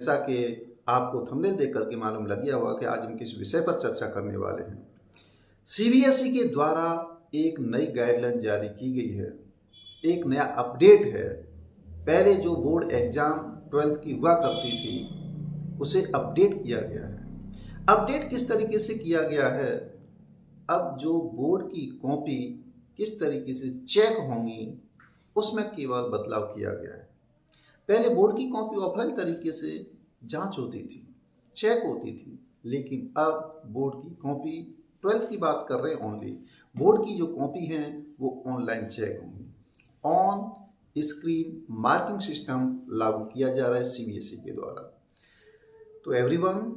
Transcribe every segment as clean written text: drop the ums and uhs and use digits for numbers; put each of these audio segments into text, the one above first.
जैसा कि आपको थंबनेल देख करके मालूम लग गया होगा कि आज हम किस विषय पर चर्चा करने वाले हैं। सीबीएसई के द्वारा एक नई गाइडलाइन जारी की गई है, एक नया अपडेट है। पहले जो बोर्ड एग्जाम 12th की हुआ करती थी उसे अपडेट किया गया है। अपडेट किस तरीके से किया गया है, अब जो बोर्ड की कॉपी किस तरीके से चेक होंगी उसमें केवल बदलाव किया गया है। पहले बोर्ड की कॉपी ऑफलाइन तरीके से जांच होती थी, चेक होती थी, लेकिन अब बोर्ड की कॉपी 12th की बात कर रहे हैं ओनली, बोर्ड की जो कॉपी हैं वो ऑनलाइन चेक होंगी। ऑन स्क्रीन मार्किंग सिस्टम लागू किया जा रहा है सीबीएसई के द्वारा। तो एवरीवन,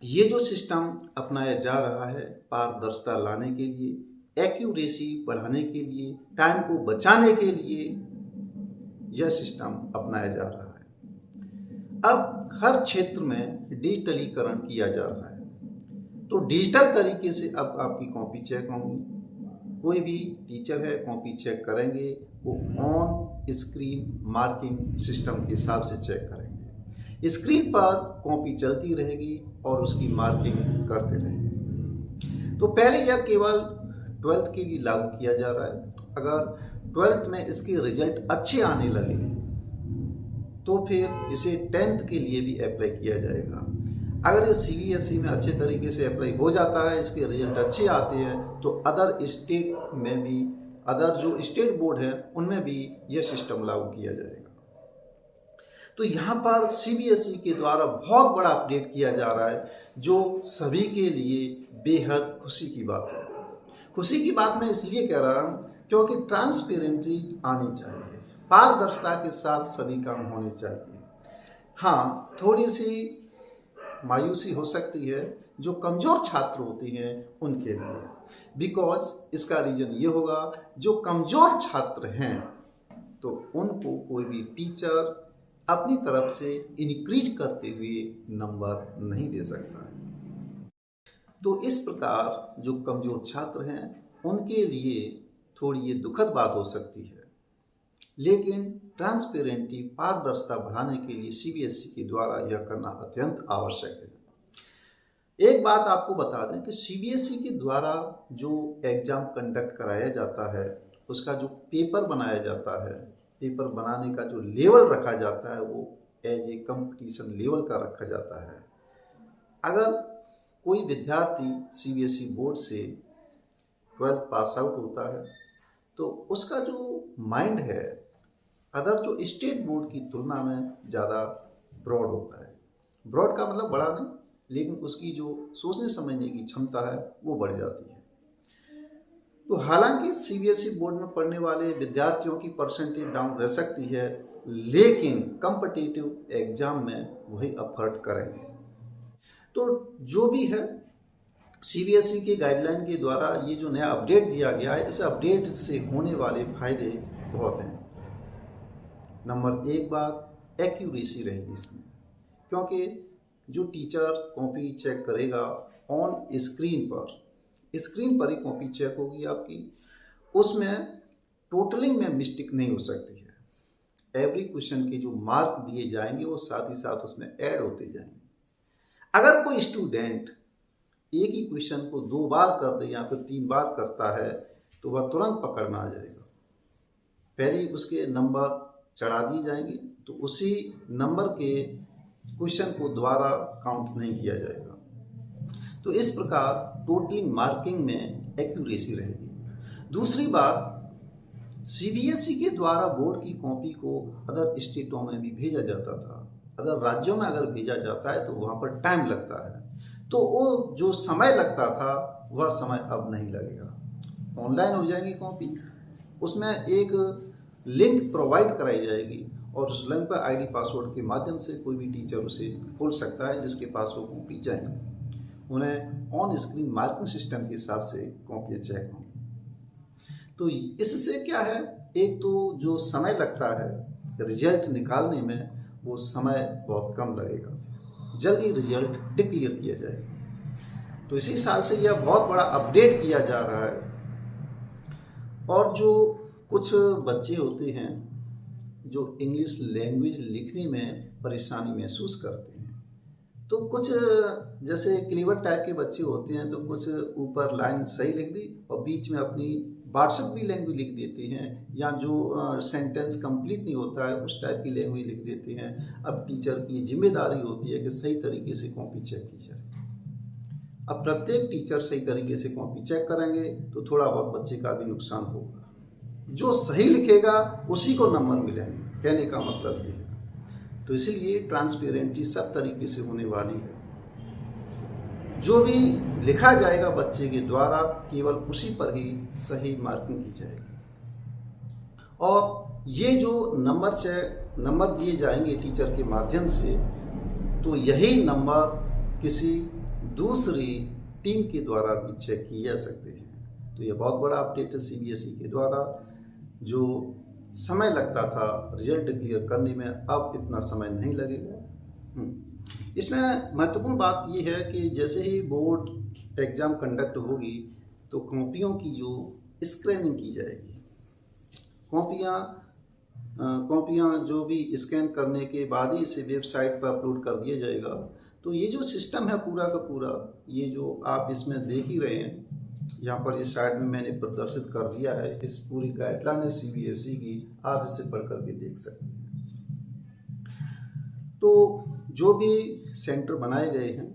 ये जो सिस्टम अपनाया जा रहा है पारदर्शिता लाने के लिए, एक्यूरेसी बढ़ाने के लिए, टाइम को बचाने के लिए यह सिस्टम अपनाया जा रहा है। अब हर क्षेत्र में डिजिटलीकरण किया जा रहा है, तो डिजिटल तरीके से अब आपकी कॉपी चेक होंगी। कोई भी टीचर है कॉपी चेक करेंगे वो ऑन स्क्रीन मार्किंग सिस्टम के हिसाब से चेक करेंगे। स्क्रीन पर कॉपी चलती रहेगी और उसकी मार्किंग करते रहेंगे। तो पहले यह केवल 12th के लिए लागू किया जा रहा है। अगर 12th में इसके रिजल्ट अच्छे आने लगे तो फिर इसे 10th के लिए भी अप्लाई किया जाएगा। अगर ये सीबीएसई में अच्छे तरीके से अप्लाई हो जाता है, इसके रिजल्ट अच्छे आते हैं, तो अदर स्टेट में भी, अदर जो स्टेट बोर्ड है उनमें भी यह सिस्टम लागू किया जाएगा। तो यहाँ पर सीबीएसई के द्वारा बहुत बड़ा अपडेट किया जा रहा है, जो सभी के लिए बेहद खुशी की बात है। खुशी की बात मैं इसलिए कह रहा हूँ क्योंकि ट्रांसपेरेंसी आनी चाहिए, पारदर्शिता के साथ सभी काम होने चाहिए। हाँ, थोड़ी सी मायूसी हो सकती है जो कमज़ोर छात्र होते हैं उनके लिए, बिकॉज इसका रीज़न ये होगा जो कमज़ोर छात्र हैं तो उनको कोई भी टीचर अपनी तरफ से इंक्रीज करते हुए नंबर नहीं दे सकता है। तो इस प्रकार जो कमज़ोर छात्र हैं उनके लिए थोड़ी ये दुखद बात हो सकती है, लेकिन ट्रांसपेरेंटी पारदर्शिता बढ़ाने के लिए सीबीएसई के द्वारा यह करना अत्यंत आवश्यक है। एक बात आपको बता दें कि सीबीएसई के द्वारा जो एग्ज़ाम कंडक्ट कराया जाता है, उसका जो पेपर बनाया जाता है, पेपर बनाने का जो लेवल रखा जाता है वो एज ए कंपटीशन लेवल का रखा जाता है। अगर कोई विद्यार्थी सीबीएसई बोर्ड से 12th पास आउट होता है तो उसका जो माइंड है अदर जो स्टेट बोर्ड की तुलना में ज़्यादा ब्रॉड होता है। ब्रॉड का मतलब बड़ा नहीं, लेकिन उसकी जो सोचने समझने की क्षमता है वो बढ़ जाती है। तो हालांकि सीबीएसई बोर्ड में पढ़ने वाले विद्यार्थियों की परसेंटेज डाउन रह सकती है, लेकिन कॉम्पिटिटिव एग्जाम में वही एफर्ट करेंगे। तो जो भी है, सीबीएसई के गाइडलाइन के द्वारा ये जो नया अपडेट दिया गया है, इस अपडेट से होने वाले फायदे बहुत हैं। नंबर एक बात, एक्यूरेसी रहेगी इसमें, क्योंकि जो टीचर कॉपी चेक करेगा ऑन स्क्रीन पर ही कॉपी चेक होगी आपकी, उसमें टोटलिंग में मिस्टेक नहीं हो सकती है। एवरी क्वेश्चन के जो मार्क दिए जाएंगे वो साथ ही साथ उसमें ऐड होते जाएंगे। अगर कोई स्टूडेंट एक ही क्वेश्चन को 2 बार कर दे या फिर 3 बार करता है तो वह तुरंत पकड़ना आ जाएगा। पहले उसके नंबर चढ़ा दिए जाएंगे तो उसी नंबर के क्वेश्चन को दोबारा काउंट नहीं किया जाएगा। तो इस प्रकार टोटलिंग मार्किंग में एक्यूरेसी रहेगी। दूसरी बात, सीबीएसई के द्वारा बोर्ड की कॉपी को अदर स्टेटों में भी भेजा जाता था। अदर राज्यों में अगर भेजा जाता है तो वहाँ पर टाइम लगता है, तो वो जो समय लगता था वह समय अब नहीं लगेगा। ऑनलाइन हो जाएगी कॉपी, उसमें एक लिंक प्रोवाइड कराई जाएगी और उस लिंक पर आईडी पासवर्ड के माध्यम से कोई भी टीचर उसे खोल सकता है जिसके पास वो कॉपी जाएगी। उन्हें ऑन स्क्रीन मार्किंग सिस्टम के हिसाब से कॉपी चेक होंगी। तो इससे क्या है, एक तो जो समय लगता है रिजल्ट निकालने में वो समय बहुत कम लगेगा, जल्दी रिजल्ट डिक्लेयर किया जाएगा। तो इसी साल से यह बहुत बड़ा अपडेट किया जा रहा है। और जो कुछ बच्चे होते हैं जो इंग्लिश लैंग्वेज लिखने में परेशानी महसूस करते हैं। तो कुछ जैसे क्लीवर टाइप के बच्चे होते हैं तो कुछ ऊपर लाइन सही लिख दी और बीच में अपनी व्हाट्सएप भी लैंग्वेज लिख देते हैं, या जो सेंटेंस कंप्लीट नहीं होता है उस टाइप की लैंग्वेज लिख देते हैं। अब टीचर की जिम्मेदारी होती है कि सही तरीके से कॉपी चेक की जाए। अब प्रत्येक टीचर सही तरीके से कॉपी चेक करेंगे तो थोड़ा बहुत बच्चे का भी नुकसान होगा। जो सही लिखेगा उसी को नंबर मिलेंगे, कहने का मतलब ये है। तो इसलिए ट्रांसपेरेंटी सब तरीके से होने वाली है। जो भी लिखा जाएगा बच्चे के द्वारा केवल उसी पर ही सही मार्किंग की जाएगी। और ये जो नंबर दिए जाएंगे टीचर के माध्यम से, तो यही नंबर किसी दूसरी टीम के द्वारा भी चेक किए जा सकते हैं। तो ये बहुत बड़ा अपडेट है सीबीएसई के द्वारा। जो समय लगता था रिजल्ट क्लियर करने में, अब इतना समय नहीं लगेगा। इसमें महत्वपूर्ण बात ये है कि जैसे ही बोर्ड एग्ज़ाम कंडक्ट होगी तो कॉपियों की जो स्कैनिंग की जाएगी, कॉपियाँ जो भी स्कैन करने के बाद ही इसे वेबसाइट पर अपलोड कर दिया जाएगा। तो ये जो सिस्टम है पूरा का पूरा, ये जो आप इसमें देख ही रहे हैं, यहाँ पर इस साइड में मैंने प्रदर्शित कर दिया है। इस पूरी गाइडलाइन है सीबीएसई की, आप इससे पढ़ करके देख सकते हैं। तो जो भी सेंटर बनाए गए हैं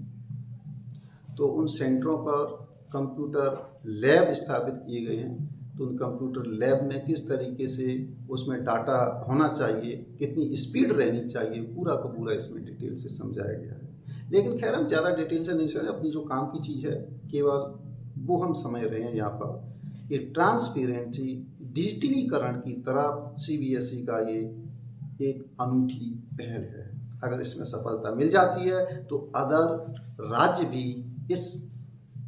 तो उन सेंटरों पर कंप्यूटर लैब स्थापित किए गए हैं। तो उन कंप्यूटर लैब में किस तरीके से उसमें डाटा होना चाहिए, कितनी स्पीड रहनी चाहिए, पूरा का पूरा इसमें डिटेल से समझाया गया है। लेकिन खैर हम ज़्यादा डिटेल से नहीं समझे, अपनी जो काम की चीज़ है केवल वो हम समझ रहे हैं यहाँ पर कि ट्रांसपेरेंसी डिजिटलीकरण की तरफ सीबीएसई का ये एक अनूठी पहल है। अगर इसमें सफलता मिल जाती है तो अदर राज्य भी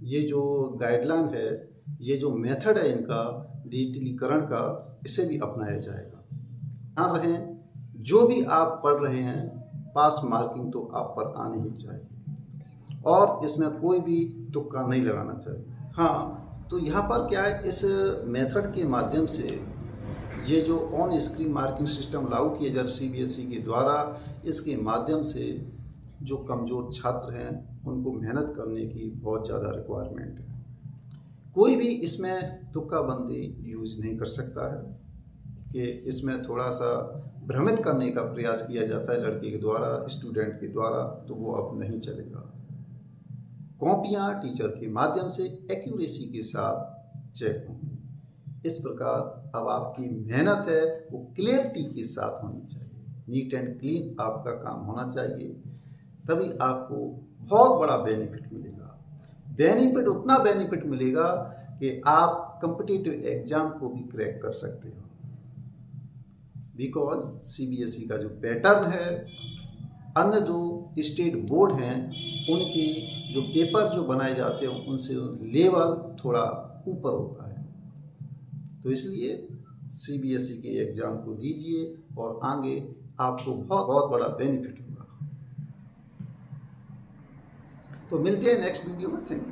ये जो गाइडलाइन है, ये जो मेथड है इनका डिजिटलीकरण का, इसे भी अपनाया जाएगा। ध्यान रहें, जो भी आप पढ़ रहे हैं पास मार्किंग तो आप पर आनी ही चाहिए और इसमें कोई भी तुक्का नहीं लगाना चाहिए। हाँ, तो यहाँ पर क्या है, इस मेथड के माध्यम से ये जो ऑन स्क्रीन मार्किंग सिस्टम लागू किया जा रहा है सीबीएसई के द्वारा, इसके माध्यम से जो कमज़ोर छात्र हैं उनको मेहनत करने की बहुत ज़्यादा रिक्वायरमेंट है। कोई भी इसमें तुक्काबंदी यूज़ नहीं कर सकता है कि इसमें थोड़ा सा भ्रमित करने का प्रयास किया जाता है लड़के के द्वारा, स्टूडेंट के द्वारा, तो वो अब नहीं चलेगा। कॉपियाँ टीचर के माध्यम से एक्यूरेसी के साथ चेक होंगी। इस प्रकार अब आपकी मेहनत है वो क्लियरिटी के साथ होनी चाहिए, नीट एंड क्लीन आपका काम होना चाहिए, तभी आपको बहुत बड़ा बेनिफिट मिलेगा। उतना बेनिफिट मिलेगा कि आप कॉम्पिटिटिव एग्जाम को भी क्रैक कर सकते हो। बिकॉज सीबीएसई का जो पैटर्न है, अन्य जो स्टेट बोर्ड हैं उनके जो पेपर जो बनाए जाते हैं उनसे लेवल थोड़ा ऊपर होता है। तो इसलिए सीबीएसई के एग्ज़ाम को दीजिए और आगे आपको बहुत बड़ा बेनिफिट होगा। तो मिलते हैं नेक्स्ट वीडियो में। Thank you.